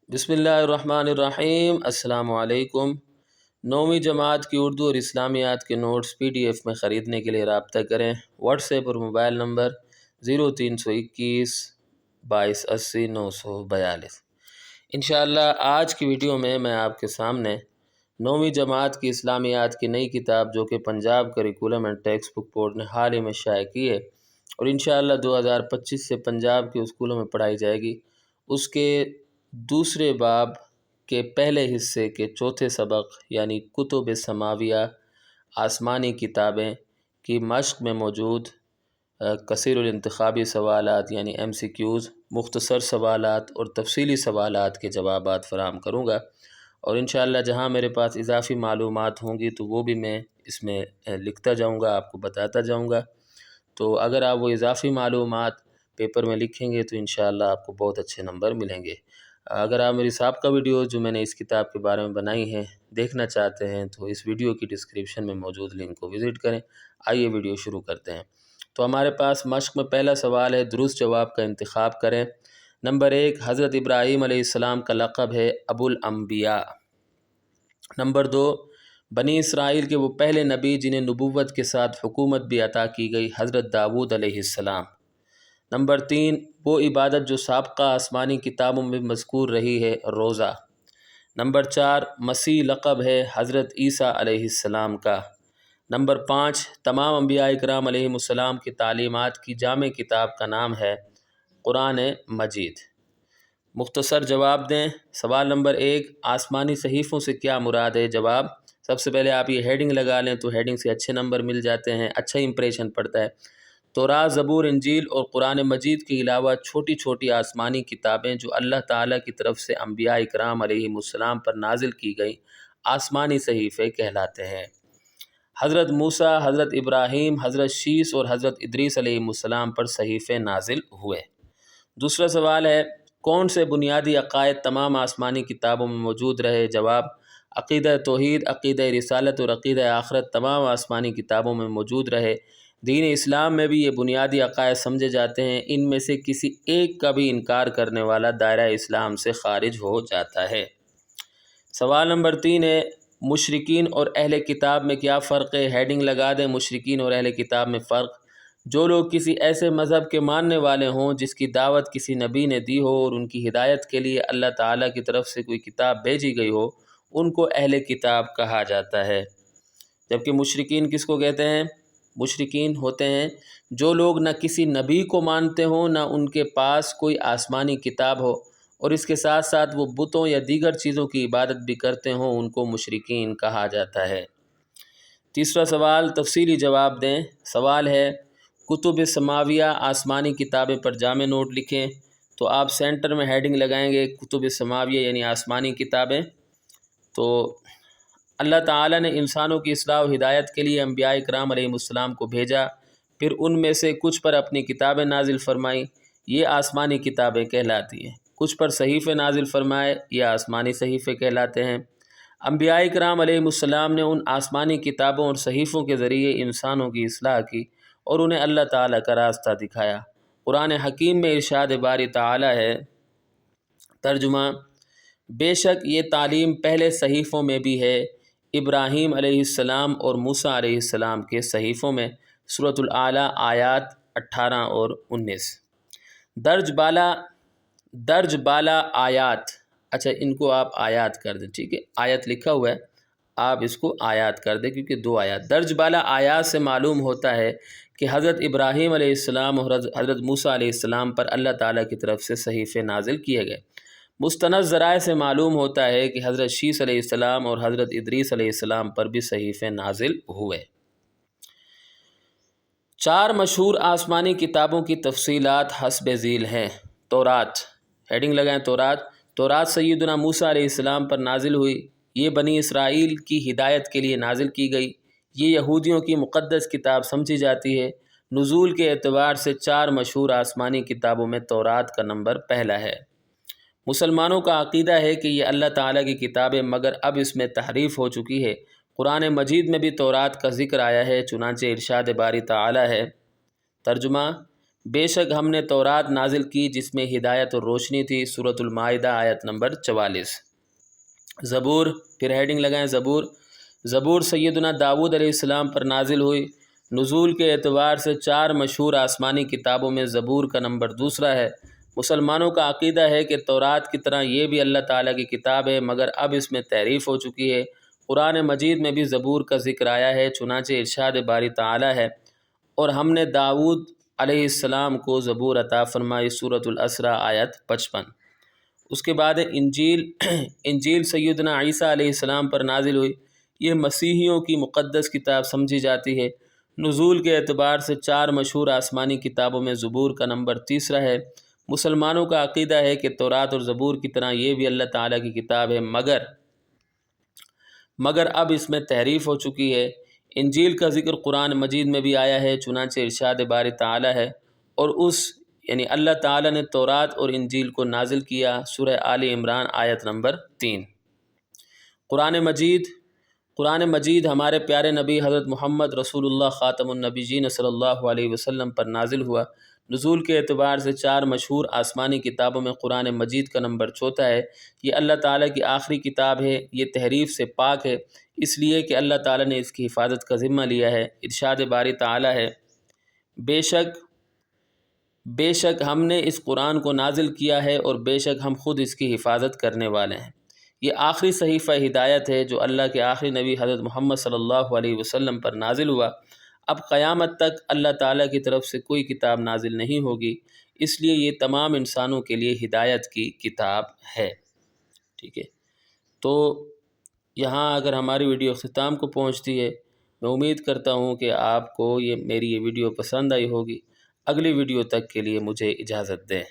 بسم اللہ الرحمن الرحیم۔ السلام علیکم۔ 9ویں جماعت کی اردو اور اسلامیات کے نوٹس PDF میں خریدنے کے لیے رابطہ کریں۔ واٹس ایپ اور موبائل نمبر 0321 2280 942۔ انشاءاللہ آج کی ویڈیو میں آپ کے سامنے 9ویں جماعت کی اسلامیات کی نئی کتاب جو کہ Punjab curriculum and text book board نے حال ہی میں شائع کی ہے اور انشاءاللہ 2025 سے پنجاب کے اسکولوں میں پڑھائی جائے گی، اس کے دوسرے باب کے پہلے حصے کے چوتھے سبق یعنی کتب سماویہ آسمانی کتابیں کی مشق میں موجود کثیر الانتخابی سوالات یعنی MCQs، مختصر سوالات اور تفصیلی سوالات کے جوابات فراہم کروں گا، اور انشاءاللہ جہاں میرے پاس اضافی معلومات ہوں گی تو وہ بھی میں اس میں لکھتا جاؤں گا، آپ کو بتاتا جاؤں گا۔ تو اگر آپ وہ اضافی معلومات پیپر میں لکھیں گے تو انشاءاللہ آپ کو بہت اچھے نمبر ملیں گے۔ اگر آپ میری سابقہ ویڈیوز جو میں نے اس کتاب کے بارے میں بنائی ہیں دیکھنا چاہتے ہیں تو اس ویڈیو کی ڈسکرپشن میں موجود لنک کو وزٹ کریں۔ آئیے ویڈیو شروع کرتے ہیں۔ تو ہمارے پاس مشق میں پہلا سوال ہے، درست جواب کا انتخاب کریں۔ نمبر 1، حضرت ابراہیم علیہ السلام کا لقب ہے ابو الانبیاء۔ نمبر 2، بنی اسرائیل کے وہ پہلے نبی جنہیں نبوت کے ساتھ حکومت بھی عطا کی گئی حضرت داؤد علیہ السلام۔ نمبر 3، وہ عبادت جو سابقہ آسمانی کتابوں میں مذکور رہی ہے، روزہ۔ نمبر 4، مسیح لقب ہے حضرت عیسیٰ علیہ السلام کا۔ نمبر 5، تمام انبیاء اکرام علیہم السلام کی تعلیمات کی جامع کتاب کا نام ہے قرآن مجید۔ مختصر جواب دیں۔ سوال نمبر 1، آسمانی صحیفوں سے کیا مراد ہے؟ جواب، سب سے پہلے آپ یہ ہیڈنگ لگا لیں تو ہیڈنگ سے اچھے نمبر مل جاتے ہیں، اچھا امپریشن پڑتا ہے۔ تورات، زبور، انجیل اور قرآن مجید کے علاوہ چھوٹی چھوٹی آسمانی کتابیں جو اللہ تعالیٰ کی طرف سے انبیاء اکرام علیہم السلام پر نازل کی گئیں آسمانی صحیفے کہلاتے ہیں۔ حضرت موسیٰ، حضرت ابراہیم، حضرت شیس اور حضرت ادریس علیہم السلام پر صحیفے نازل ہوئے۔ دوسرا سوال ہے، کون سے بنیادی عقائد تمام آسمانی کتابوں میں موجود رہے؟ جواب، عقیدہ توحید، عقیدہ رسالت اور عقیدہ آخرت تمام آسمانی کتابوں میں موجود رہے۔ دین اسلام میں بھی یہ بنیادی عقائد سمجھے جاتے ہیں، ان میں سے کسی ایک کا بھی انکار کرنے والا دائرہ اسلام سے خارج ہو جاتا ہے۔ سوال نمبر 3 ہے، مشرکین اور اہل کتاب میں کیا فرق ہے؟ ہیڈنگ لگا دیں، مشرکین اور اہل کتاب میں فرق۔ جو لوگ کسی ایسے مذہب کے ماننے والے ہوں جس کی دعوت کسی نبی نے دی ہو اور ان کی ہدایت کے لیے اللہ تعالیٰ کی طرف سے کوئی کتاب بھیجی گئی ہو، ان کو اہل کتاب کہا جاتا ہے۔ جبکہ مشرکین کس کو کہتے ہیں؟ مشرکین ہوتے ہیں جو لوگ نہ کسی نبی کو مانتے ہوں، نہ ان کے پاس کوئی آسمانی کتاب ہو، اور اس کے ساتھ ساتھ وہ بتوں یا دیگر چیزوں کی عبادت بھی کرتے ہوں، ان کو مشرکین کہا جاتا ہے۔ تیسرا سوال، تفصیلی جواب دیں۔ سوال ہے، کتب سماویہ آسمانی کتابیں پر جامع نوٹ لکھیں۔ تو آپ سینٹر میں ہیڈنگ لگائیں گے کتب سماویہ یعنی آسمانی کتابیں۔ تو اللہ تعالیٰ نے انسانوں کی اصلاح و ہدایت کے لیے انبیاء اکرام علیہم السلام کو بھیجا، پھر ان میں سے کچھ پر اپنی کتابیں نازل فرمائیں، یہ آسمانی کتابیں کہلاتی ہیں۔ کچھ پر صحیفے نازل فرمائے، یہ آسمانی صحیفے کہلاتے ہیں۔ انبیاء اکرام علیہم السلام نے ان آسمانی کتابوں اور صحیفوں کے ذریعے انسانوں کی اصلاح کی اور انہیں اللہ تعالیٰ کا راستہ دکھایا۔ قرآن حکیم میں ارشاد باری تعالیٰ ہے، ترجمہ، بے شک یہ تعلیم پہلے صحیفوں میں بھی ہے، ابراہیم علیہ السلام اور موسیٰ علیہ السلام کے صحیفوں میں۔ سورۃ الاعلیٰ آیات 18 اور 19۔ درج بالا آیات، اچھا ان کو آپ آیات کر دیں، ٹھیک ہے، آیت لکھا ہوا ہے، آپ اس کو آیات کر دیں کیونکہ 2 آیات۔ درج بالا آیات سے معلوم ہوتا ہے کہ حضرت ابراہیم علیہ السلام اور حضرت موسیٰ علیہ السلام پر اللہ تعالیٰ کی طرف سے صحیفے نازل کیے گئے۔ مستند ذرائع سے معلوم ہوتا ہے کہ حضرت شیس علیہ السلام اور حضرت ادریس علیہ السلام پر بھی صحیفے نازل ہوئے۔ 4 مشہور آسمانی کتابوں کی تفصیلات حسب ذیل ہیں۔ تورات، ہیڈنگ لگائیں تورات سیدنا موسیٰ علیہ السلام پر نازل ہوئی، یہ بنی اسرائیل کی ہدایت کے لیے نازل کی گئی، یہ یہودیوں کی مقدس کتاب سمجھی جاتی ہے۔ نزول کے اعتبار سے 4 مشہور آسمانی کتابوں میں تورات کا نمبر پہلا ہے۔ مسلمانوں کا عقیدہ ہے کہ یہ اللہ تعالیٰ کی کتاب ہے، مگر اب اس میں تحریف ہو چکی ہے۔ قرآن مجید میں بھی تورات کا ذکر آیا ہے، چنانچہ ارشاد باری تعالیٰ ہے، ترجمہ، بے شک ہم نے تورات نازل کی جس میں ہدایت اور روشنی تھی، سورۃ المائدہ آیت نمبر 44۔ زبور، پھر ہیڈنگ لگائیں زبور۔ زبور سیدنا داؤد علیہ السلام پر نازل ہوئی۔ نزول کے اعتبار سے 4 مشہور آسمانی کتابوں میں زبور کا نمبر دوسرا ہے۔ مسلمانوں کا عقیدہ ہے کہ تورات کی طرح یہ بھی اللہ تعالیٰ کی کتاب ہے، مگر اب اس میں تحریف ہو چکی ہے۔ قرآن مجید میں بھی زبور کا ذکر آیا ہے، چنانچہ ارشاد باری تعالیٰ ہے، اور ہم نے داؤد علیہ السلام کو زبور عطا فرمائی، سورۃ الاسراء آیت 55۔ اس کے بعد انجیل۔ انجیل سیدنا عیسیٰ علیہ السلام پر نازل ہوئی۔ یہ مسیحیوں کی مقدس کتاب سمجھی جاتی ہے۔ نزول کے اعتبار سے 4 مشہور آسمانی کتابوں میں زبور کا نمبر تیسرا ہے۔ مسلمانوں کا عقیدہ ہے کہ تورات اور زبور کی طرح یہ بھی اللہ تعالیٰ کی کتاب ہے، مگر اب اس میں تحریف ہو چکی ہے۔ انجیل کا ذکر قرآن مجید میں بھی آیا ہے، چنانچہ ارشاد باری تعالیٰ ہے، اور یعنی اللہ تعالیٰ نے تورات اور انجیل کو نازل کیا، سورہ آل عمران آیت نمبر 3۔ قرآن مجید ہمارے پیارے نبی حضرت محمد رسول اللہ خاتم النبیین صلی اللہ علیہ وسلم پر نازل ہوا۔ نزول کے اعتبار سے 4 مشہور آسمانی کتابوں میں قرآن مجید کا نمبر چوتھا ہے۔ یہ اللہ تعالیٰ کی آخری کتاب ہے، یہ تحریف سے پاک ہے، اس لیے کہ اللہ تعالیٰ نے اس کی حفاظت کا ذمہ لیا ہے۔ ارشاد باری تعالیٰ ہے، بے شک ہم نے اس قرآن کو نازل کیا ہے، اور بے شک ہم خود اس کی حفاظت کرنے والے ہیں۔ یہ آخری صحیفہ ہدایت ہے جو اللہ کے آخری نبی حضرت محمد صلی اللہ علیہ وسلم پر نازل ہوا۔ اب قیامت تک اللہ تعالیٰ کی طرف سے کوئی کتاب نازل نہیں ہوگی، اس لیے یہ تمام انسانوں کے لیے ہدایت کی کتاب ہے۔ ٹھیک ہے، تو یہاں اگر ہماری ویڈیو اختتام کو پہنچتی ہے، میں امید کرتا ہوں کہ آپ کو میری یہ ویڈیو پسند آئی ہوگی۔ اگلی ویڈیو تک کے لیے مجھے اجازت دیں۔